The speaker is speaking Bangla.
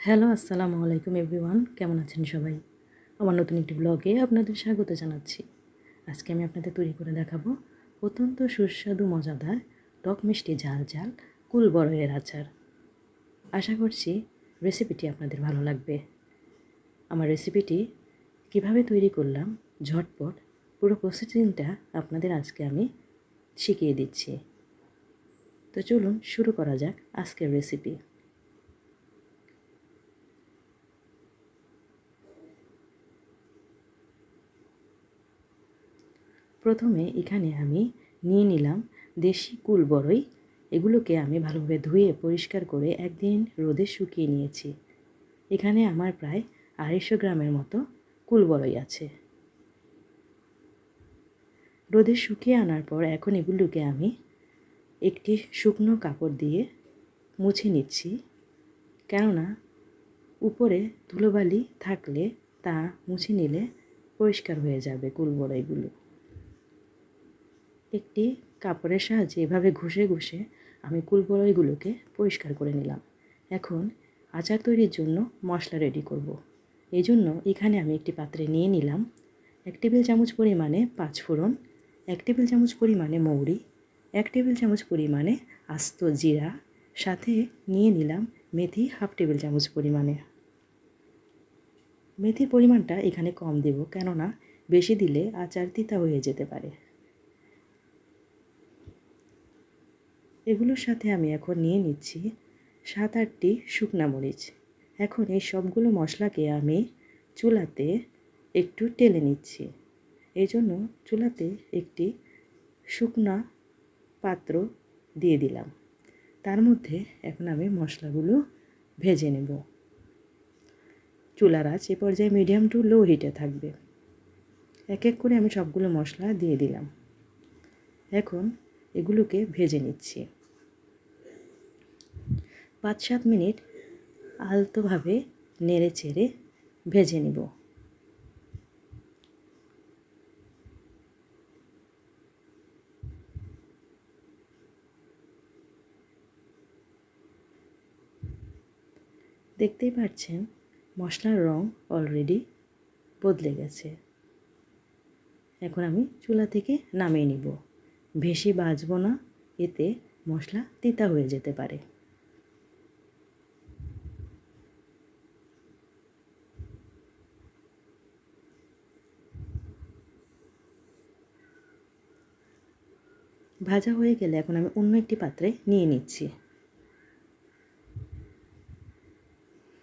হ্যালো, আসসালামু আলাইকুম এভরিওয়ান। কেমন আছেন সবাই? আমার নতুন একটি ব্লগে আপনাদের স্বাগত জানাচ্ছি। আজকে আমি আপনাদের তৈরি করে দেখাবো অত্যন্ত সুস্বাদু মজাদার টক মিষ্টি ঝাল ঝাল কুল বড়ইয়ের আচার। আশা করছি রেসিপিটি আপনাদের ভালো লাগবে। আমার রেসিপিটি কিভাবে তৈরি করলাম ঝটপট পুরো প্রসেসিংটা আপনাদের আজকে আমি শিখিয়ে দিচ্ছি। তো চলুন শুরু করা যাক আজকের রেসিপি। প্রথমে এখানে আমি নিয়ে নিলাম দেশি কুল বড়ই। এগুলোকে আমি ভালোভাবে ধুয়ে পরিষ্কার করে একদিন রোদে শুকিয়ে নিয়েছি। এখানে আমার প্রায় 250 গ্রামের মতো কুল বড়ই আছে। রোদে শুকিয়ে আনার পর এখন এগুলোকে আমি একটি শুকনো কাপড় দিয়ে মুছে নিচ্ছি, কেননা উপরে ধুলোবালি থাকলে তা মুছে নিলে পরিষ্কার হয়ে যাবে কুল বড়ইগুলো। একটি কাপড়ের সাহায্যে এভাবে ঘষে ঘষে আমি কুল বড়ইগুলোকে পরিষ্কার করে নিলাম। এখন আচার তৈরির জন্য মশলা রেডি করব। এই জন্য এখানে আমি একটি পাত্রে নিয়ে নিলাম 1 টেবিল চামচ পরিমাণে 5 ফোড়ন, 1 টেবিল চামচ পরিমাণে মৌরি, 1 টেবিল চামচ পরিমাণে আস্ত জিরা, সাথে নিয়ে নিলাম মেথি 1/2 টেবিল চামচ পরিমাণে। মেথির পরিমাণটা এখানে কম দেব, কেননা বেশি দিলে আচার তিতা হয়ে যেতে পারে। এগুলোর সাথে আমি এখন নিয়ে নিচ্ছি 7-8টি শুকনা মরিচ। এখন এই সবগুলো মশলাকে আমি চুলাতে একটু টেলে নিচ্ছি। এই জন্য চুলাতে একটি শুকনা পাত্র দিয়ে দিলাম। তার মধ্যে এখন আমি মশলাগুলো ভেজে নেব। চুলার আঁচ এ পর্যায়ে মিডিয়াম টু লো হিটে থাকবে। এক এক করে আমি সবগুলো মশলা দিয়ে দিলাম। এখন এগুলোকে ভেজে নিচ্ছি। 5-7 মিনিট আলতোভাবে নেড়ে চেড়ে ভেজে নিব। দেখতেই পাচ্ছেন মশলার রং অলরেডি বদলে গেছে। এখন আমি চুলা থেকে নামিয়ে নিব। বেশি ভাজবো না, এতে মশলা তিতা হয়ে যেতে পারে। ভাজা হয়ে গেলে এখন আমি অন্য একটি পাত্রে নিয়ে নিচ্ছি।